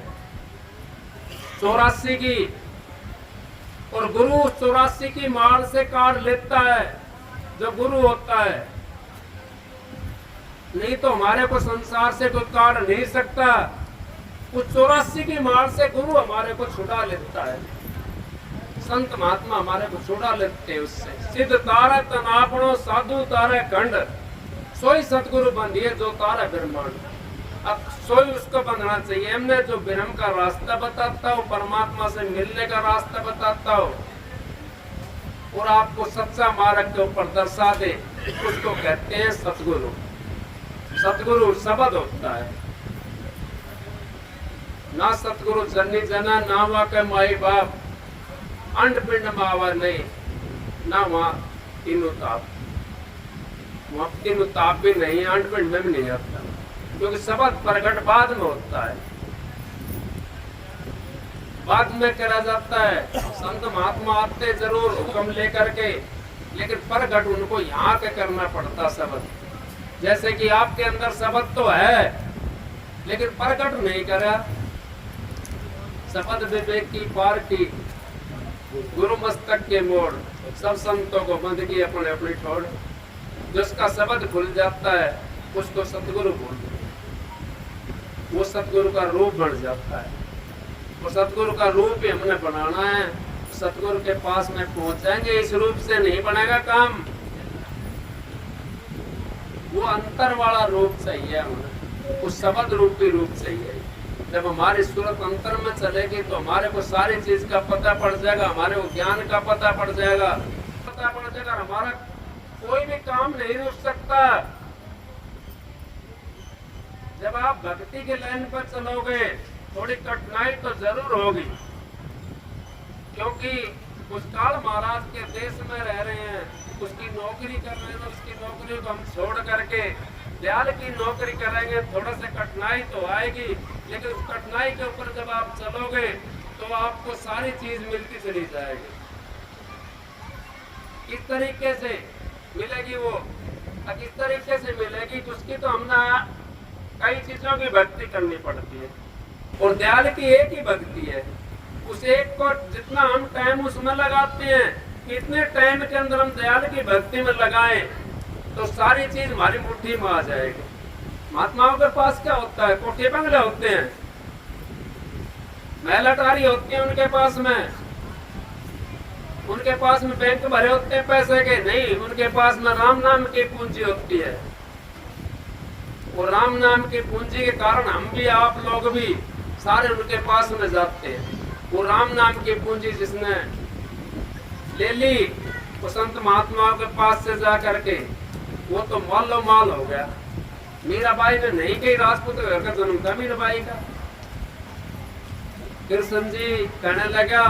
84 की, और गुरु 84 की माल से काट लेता है। जो गुरु होता है। नहीं तो हमारे को संसार से कोई काट नहीं सकता। उस 84 की मार से गुरु हमारे को छुड़ा लेता है, संत महात्मा हमारे को छुड़ा लेते हैं उससे। सिद्ध तारा तनापणो साधु तारा खंड, सोई सतगुरु बंधिए जो तारा ब्रह्मांड। अब सोई उसको बंधना चाहिए। हमने जो ब्रह्म का रास्ता बताता हो, परमात्मा से मिलने का रास्ता बताता हो और आपको सच्चा मार्ग के ऊपर दर्शा दे, उसको कहते हैं सतगुरु। सतगुरु शब्द होता है। ना सतगुरु जननी जना, ना वहाँ के माई बाप, अंड पिंड मावा नहीं, ना वहाँ तीनों ताप। वहाँ तीनों ताप भी नहीं, अंड पिंड में भी नहीं आता, क्योंकि शब्द प्रकट बाद में होता है, बाद में करा जाता है। संत महात्मा आते जरूर हुक्म लेकर के, लेकिन प्रकट उनको यहाँ के करना पड़ता शब्द। जैसे कि आपके अंदर शब्द तो है, लेकिन प्रकट नहीं करा। शब्द विवेक की पार की, गुरु मस्तक के मोड़, सब संतों को बंद की अपने अपनी ठोड़। जिसका शब्द खुल जाता है उसको सतगुरु बोलते हैं, वो सतगुरु का रूप बन जाता है। वो सतगुरु का रूप ही हमने बनाना है। सतगुरु के पास में पहुंचेंगे, इस रूप से नहीं बनेगा काम। वो अंतर वाला रूप चाहिए हमें, उस शब्द रूपी रूप चाहिए। जब हमारी सूरत अंतर में चलेगी तो हमारे को सारी चीज का पता पड़ जाएगा, हमारे को ज्ञान का पता पड़ जाएगा, पता पड़ जाएगा। हमारा कोई भी काम नहीं रुक सकता। जब आप भक्ति के लाइन पर चलोगे, थोड़ी कठिनाई तो जरूर होगी, क्योंकि पुष्काल महाराज के देश में रह रहे हैं, उसकी नौकरी कर रहे हैं। उसकी नौकरी को हम छोड़ करके दयाल की नौकरी करेंगे, थोड़ा सा कठिनाई तो आएगी, लेकिन उस कठिनाई के ऊपर जब आप चलोगे तो आपको सारी चीज मिलती चली जाएगी। किस तरीके से मिलेगी वो, किस तरीके से मिलेगी, उसकी तो हमने कई चीजों की भक्ति करनी पड़ती है, और दयाल की एक ही भक्ति है। उस एक को जितना हम टाइम उसमें लगाते हैं, इतने टाइम के अंदर हम दयाल की भक्ति में लगाएं तो सारी चीज हमारी मुट्ठी में आ जाएगी। महात्माओं के पास क्या होता है, कोठे बंगले होते हैं, महल अटारी होती है उनके पास में, उनके पास में बैंक भरे होते हैं पैसे के, नहीं, उनके पास में राम नाम की पूंजी होती है। और राम नाम की पूंजी के कारण हम भी, आप लोग भी सारे उनके पास में जाते हैं। वो राम नाम की पूंजी जिसने ले ली, वो संत महात्माओं के पास से जा करके वो तो मालो माल हो गया। मीराबाई ने नहीं कही, राजपूत घर का जन्म था मीराबाई का। कृष्ण जी कहने लगा,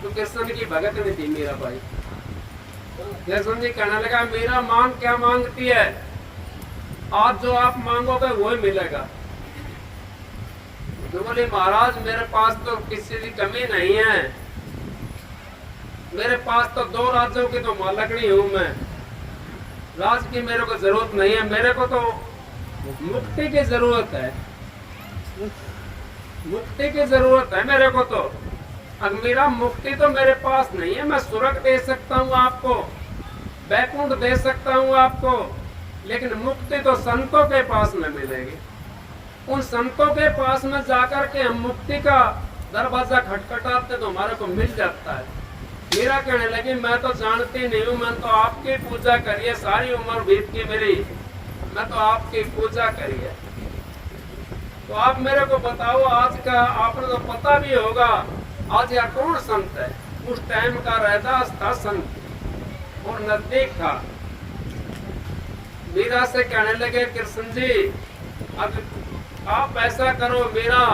तो कृष्ण की भगत नहीं थी मीराबाई। कृष्ण जी कहने लगा, मीरा मांग क्या मांगती है, आज जो आप मांगोगे वही मिलेगा। तो बोले, महाराज मेरे पास तो किसी की कमी नहीं है, मेरे पास तो 2 राज्यों की तो मालकनी हूं मैं, राज की मेरे को जरूरत नहीं है, मेरे को तो मुक्ति की जरूरत है, मुक्ति की जरूरत है मेरे को तो। अब मेरा मुक्ति तो मेरे पास नहीं है। मैं स्वर्ग दे सकता हूँ आपको, वैकुंठ दे सकता हूँ आपको, लेकिन मुक्ति तो संतों के पास में मिलेगी। उन संतों के पास में जाकर के हम मुक्ति का दरवाजा खटखटाते तो हमारे को मिल जाता है। मीरा कहने लगी, मैं तो जानती नहीं हूँ, मैं तो आपकी पूजा करिए, सारी उम्र बीत की मेरी, मैं तो आपकी पूजा करिए। तो आप मेरे को बताओ, आज का आपने तो पता भी होगा, आज यह कौन संत है। उस टाइम का रहदास था संत और नजदीक था। मीरा से कहने लगे, कृष्ण जी अब आप ऐसा करो, मेरा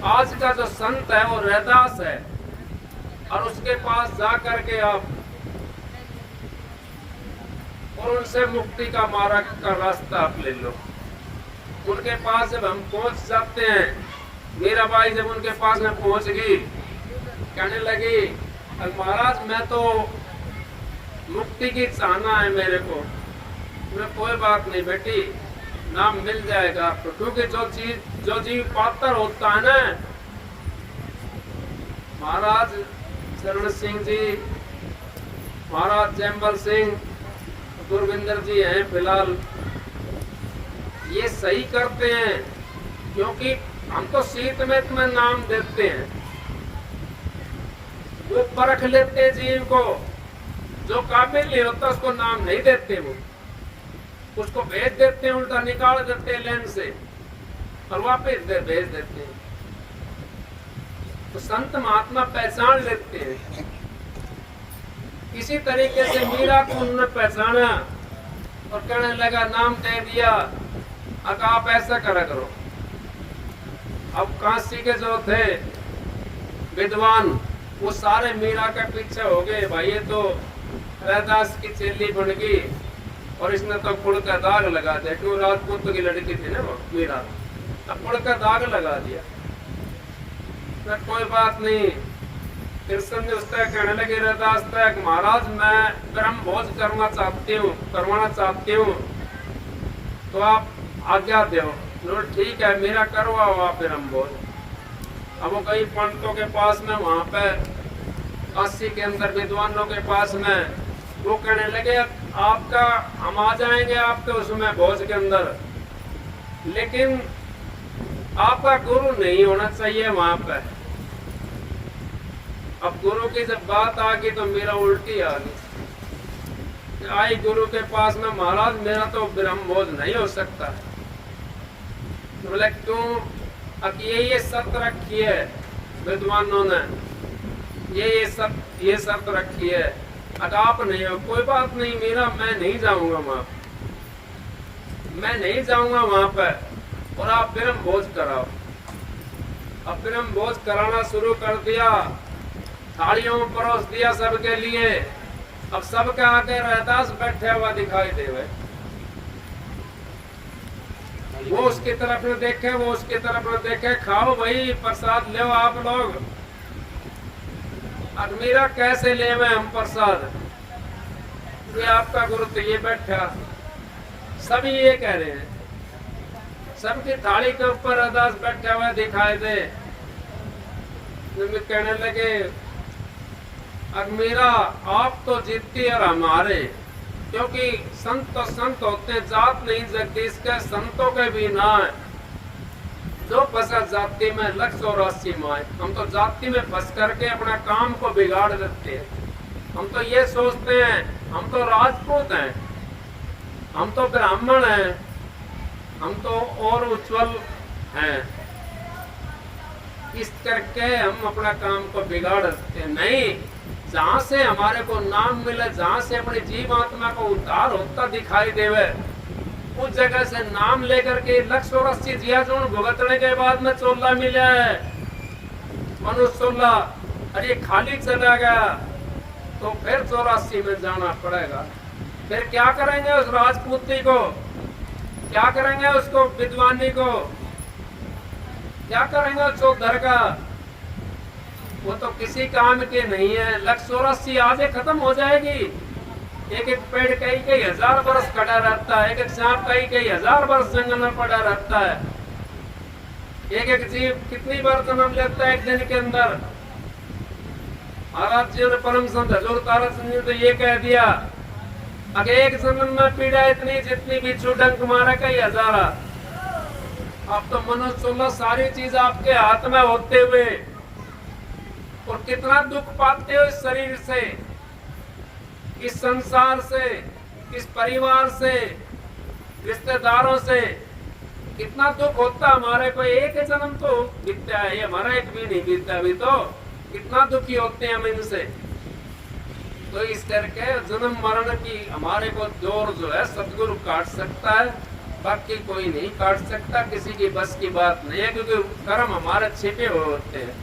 आज का जो संत है वो रहदास है, और उसके पास जा करके आप और उनसे मुक्ति का मार्ग का रास्ता आप ले लो। उनके पास जब हम पहुंच जाते हैं, मीराबाई जब उनके पास में पहुंच गई, कहने लगी, महाराज मैं तो मुक्ति की चाहना है मेरे को। मैं, कोई बात नहीं बेटी, नाम मिल जाएगा आपको, क्योंकि जो जीव पात्र होता है ना, महाराज चरण सिंह जी, महाराज जयमल सिंह, गुरविंदर जी हैं फिलहाल, ये सही करते हैं, क्योंकि हम तो शीत में तुम्हें नाम देते हैं, वो परख लेते हैं जीव को, जो काबिल नहीं होता उसको नाम नहीं देते, वो उसको भेज देते हैं, उल्टा निकाल देते हैं लेन से और वापस भेज देते हैं। तो संत महात्मा पहचान लेते हैं। इसी तरीके से मीरा को उन्होंने पहचाना और कहने लगा, नाम दे दिया, अब आप ऐसा करा करो। अब काशी के जो थे विद्वान, वो सारे मीरा के पीछे हो गए, भाई ये तो रैदास की चेली बन गई और इसने तो कुड़ का दाग लगा दिया, क्यों राजपूत की लड़की थी ना वो मीरा, अब कुड़ का दाग लगा दिया। तो कोई बात नहीं, कृष्ण ने उसका कहने लगे रैदास तक, महाराज मैं ब्रह्म भोज करवाना चाहती हूँ, तो आप आज्ञा दो। ठीक है, मेरा करवाओ आप ब्रह्म भोज। अब वो कई पंडितों के पास में, वहां पे काशी के अंदर विद्वानों के पास में, वो कहने लगे आपका हम आ जाएंगे आपके उसमें भोज के अंदर, लेकिन आपका गुरु नहीं होना चाहिए वहां पे। अब गुरु की जब बात आ गई तो मेरा उल्टी आ गई। आई गुरु के पास में, महाराज मेरा तो ब्रह्म भोज नहीं हो सकता। तो बोले क्यों? अब ये शर्त रखी है विद्वानों ने, ये शर्त रखी है, अगर आप नहीं हो, कोई बात नहीं, मेरा मैं नहीं जाऊंगा वहां, मैं नहीं जाऊंगा वहां पर, और आप ब्रह्म भोज कराओ। अब ब्रह्म भोज कराना शुरू कर दिया, थालियों में परोस दिया सबके लिए। अब सबके आगे रैदास बैठे हुआ दिखाई देवे, वो उसकी तरफ न देखे, वो उसकी तरफ न देखे, खाओ भाई प्रसाद ले आप लोग। अब मेरा कैसे ले हम प्रसाद, ये आपका गुरु तो ये बैठा, सभी ये कह रहे हैं, सबकी थाली के ऊपर रैदास बैठा हुआ दिखाई दे। कहने लगे, अब मेरा आप तो जीतती और हमारे, क्योंकि संत तो संत होते हैं, जात नहीं जगदीश के, संतों के भी ना है। जो फंसा जाति में 184 माए, हम तो जाति में फंस करके अपना काम को बिगाड़ देते हैं। हम तो ये सोचते हैं हम तो राजपूत हैं, हम तो ब्राह्मण हैं, हम तो और उज्जवल हैं, इस करके हम अपना काम को बिगाड़ देते हैं। नहीं, जहाँ से हमारे को नाम मिले, जहाँ से अपनी जीव आत्मा को उद्धार होता दिखाई देवे, उस जगह से नाम लेकर के 184 जिया जोन भुगतने के बाद में चोला मिला है, मनुष्य चोला, अरे खाली चला गया तो फिर 84 में जाना पड़ेगा। फिर क्या करेंगे उस राजपूती को, क्या करेंगे उसको विद्वानी को, क्या करेंगे उस चौधर का, वो तो किसी काम के नहीं है। 184 आज खत्म हो जाएगी। एक एक पेड़ कई हजार वर्ष खड़ा रहता है, एक एक सांप कई हजार वर्ष जंगल में पड़ा रहता है, एक एक जीव कितनी बार जन्म लेता है एक दिन के अंदर। महाराज जी ने परम संत हजूर तारा सिंह ने तो ये कह दिया, अगर एक जन्म में पीड़ा इतनी जितनी भी डंक मारा कई हजारा। अब तो मनुष्य 16 सारी चीज आपके हाथ में होते हुए, और कितना दुख पाते हो इस शरीर से, इस संसार से, इस परिवार से, रिश्तेदारों से, कितना दुख होता हमारे को। एक जन्म तो बीतता है, हमारा एक भी नहीं बीतता, अभी तो कितना दुखी होते हैं हम इनसे। तो इस करके जन्म मरण की हमारे को जोर जो है सतगुरु काट सकता है, बाकी कोई नहीं काट सकता, किसी की बस की बात नहीं है, क्योंकि कर्म हमारे छिपे हुए होते हैं,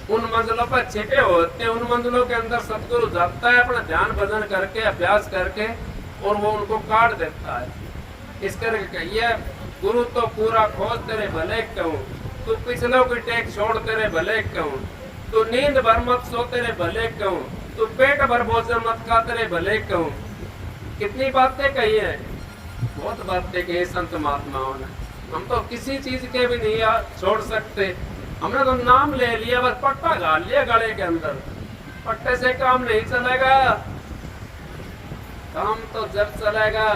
उन मंजिलों पर छिपे होते हैं। उन मंजिलों के अंदर सतगुरु जाता है अपना ध्यान भजन करके, अभ्यास करके, और वो उनको काट देता है। इस करके कहिए, गुरु तो पूरा खोज तेरे भले कहूँ, तू पिछलों की टेक छोड़ तेरे भले कहूँ, तू नींद भर मत सो तेरे भले कहूँ, तू पेट भर भोजन मत खा तेरे भले कहूँ। कितनी बातें कही है, बहुत बातें कही संत महात्माओं ने। हम तो किसी चीज के भी नहीं छोड़ सकते। हमने तो नाम ले लिया, बस पट्टा गाल लिया गले के अंदर, पट्टे से काम नहीं चलेगा। काम तो जब चलेगा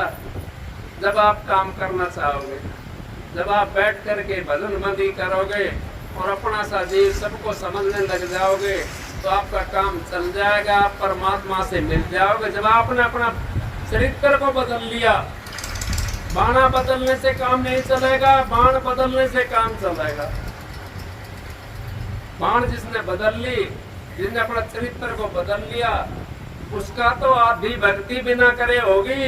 जब आप काम करना चाहोगे, जब आप बैठ करके भजन बंदी करोगे और अपना सा जीव सबको समझने लग जाओगे तो आपका काम चल जाएगा, आप परमात्मा से मिल जाओगे। जब आपने अपना चरित्र को बदल लिया, बाणा बदलने से काम नहीं चलेगा, बाण बदलने से काम चलेगा। बाण जिसने बदल ली, जिसने अपना चरित्र को बदल लिया, उसका तो आधी भक्ति बिना करे होगी।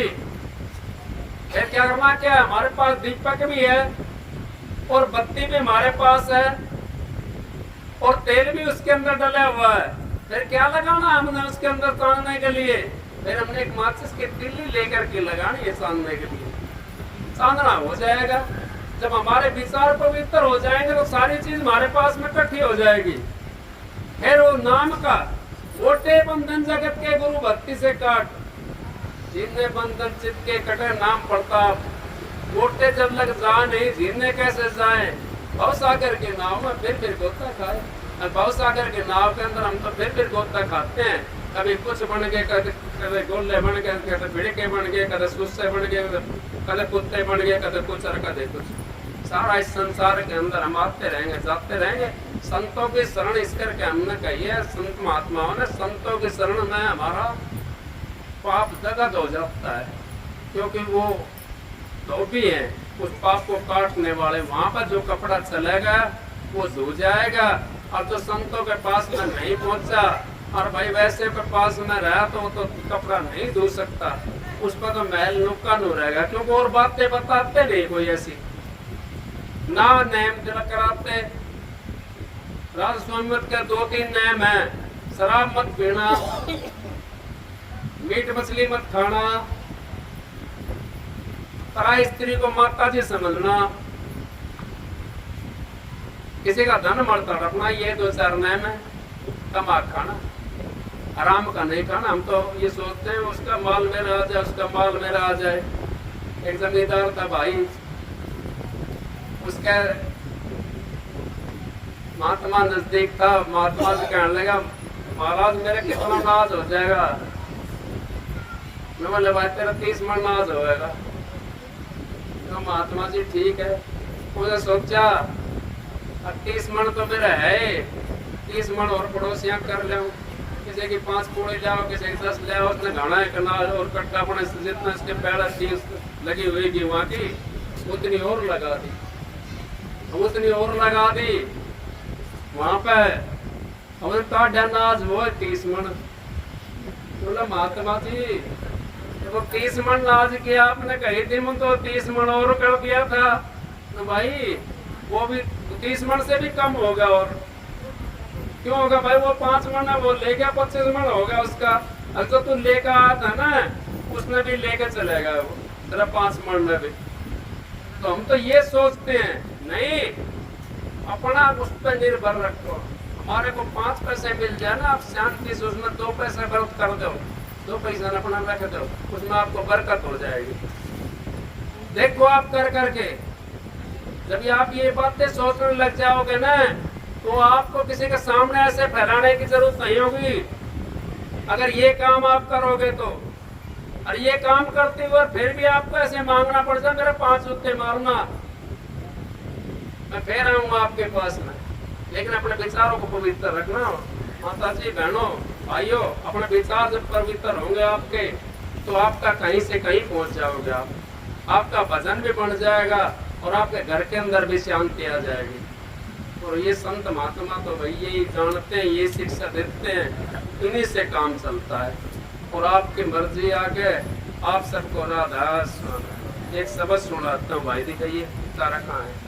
फिर क्या करना, क्या हमारे पास दीपक भी है और बत्ती भी हमारे पास है और तेल भी उसके अंदर डला हुआ है, फिर क्या लगाना हमने उसके अंदर तानने के लिए? फिर हमने एक माचिस की तिल्ली लेकर के लगानी है सानने के लिए, साधना हो जाएगा। जब हमारे विचार पवित्र हो जाएंगे तो सारी चीज हमारे पास में इकट्ठी हो जाएगी। फिर वो नाम का ओटे बंधन जगत के गुरु भक्ति से काट, जिन्हें बंधन चित्त के कटे नाम पड़ता। ओटे जब लग जा नहीं, झीलने कैसे जाए? भव सागर के नाव में फिर गोता खाए। भव सागर के नाव के अंदर हम तो फिर गोता खाते हैं। कभी कुछ बन गए, कभी गोले बन गए, कभी भिड़के बन गए, कभी सुस्से बन गए, कभी कुत्ते बन गए, कभी कुछ और कभी कुछ। सारा इस संसार के अंदर हम आते रहेंगे, जाते रहेंगे। संतों की शरण इस करके हमने कही है, संत महात्माओं ने, संतों की शरण में हमारा पाप जगत हो जाता है, क्योंकि वो धोबी है, उस पाप को काटने वाले। वहां पर जो कपड़ा चलेगा वो धो जाएगा, और जो संतों के पास में नहीं पहुंचा और भाई वैसे के पास में रहा तो कपड़ा नहीं धो सकता, उस पर तो महल नुक्कान हो रहेगा, क्योंकि और बातें बताते नहीं कोई ऐसी, ना नेम दिल कराते। राज स्वामी के 2-3 नेम है, शराब मत पीना, मीट मछली मत खाना, पराई स्त्री को माता जी समझना, किसी का धन मरता रखना, ये 2-4 नेम है। तम्बाकू खाना, आराम का नहीं खाना। हम तो ये सोचते हैं उसका माल मेरा आ जाए, उसका माल मेरा आ जाए। एक जमींदार था भाई, उसका महात्मा नजदीक था। महात्मा से कहने लगा, महाराज मेरे कितना नाज हो जाएगा? मैं बोले भाई तेरा 30 मन नाज होएगा। तो महात्मा जी ठीक है। उसने सोचा 30 मन तो मेरा है, 30 मन और पड़ोसियां कर ले, किसी की 5 पूड़े जाओ, किसी की 10 ले आओ। उसने घाना है करना और कट्टा अपने जितना इसके पैड़ा चीज लगी हुई थी वहां की उतनी और लगा दी, उतनी और लगा दी वहां पे। हमें नाज वो 30 मन। बोला महात्मा जी वो 30 मन नाज किया आपने, कही थी मन तो 30 मन और कर दिया था। तो भाई वो भी 30 मन से भी कम होगा। और क्यों होगा भाई? वो 5 मन है, वो ले गया 25 मन होगा उसका। अब तो तू लेकर आया था ना, उसने भी लेकर चलेगा वो तेरा 5 मन में भी। तो हम तो ये सोचते हैं, नहीं, अपना उस पर निर्भर रखो। हमारे को 5 पैसे मिल जाए ना, आप शांति से उसमें 2 पैसे खर्च कर दो, 2 पैसा अपना रख दो, उसमें आपको बरकत हो जाएगी। देखो आप कर करके, जब आप ये बातें सोचने लग जाओगे ना, तो आपको किसी के सामने ऐसे फैलाने की जरूरत नहीं होगी। अगर ये काम आप करोगे तो, और ये काम करते हुए फिर भी आपको ऐसे मांगना पड़ जाए मेरे 5 जूते मारना, मैं फिर आऊंगा आपके पास में। लेकिन अपने विचारों को पवित्र रखना। माता जी, बहनों, भाइयों, अपने विचार जब पवित्र होंगे आपके, तो आपका कहीं से कहीं पहुंच जाओगे आप। आपका भजन भी बढ़ जाएगा और आपके घर के अंदर भी शांति आ जाएगी। और ये संत महात्मा तो भाई यही जानते हैं, ये शिक्षा देते हैं, इन्हीं से काम चलता है। और आपकी मर्जी आगे आप सबको राधा स्वामी। एक शब्द सुनाता हूँ भाई, दिखाइए तारा कहाँ है।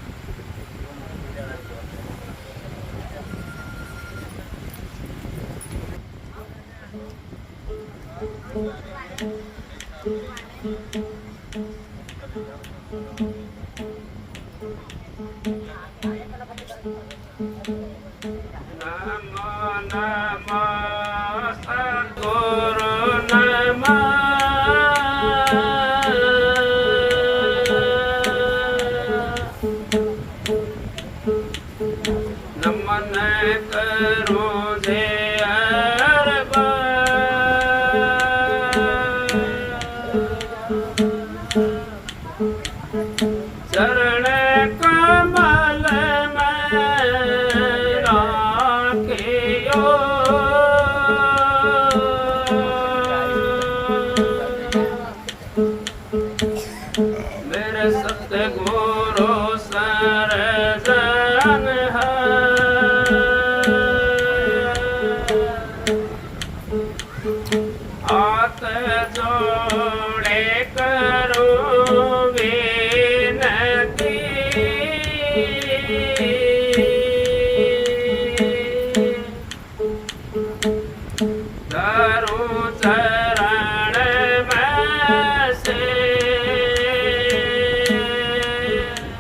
कमल में राखियो मेरे सतगुरु सरजन है आते जो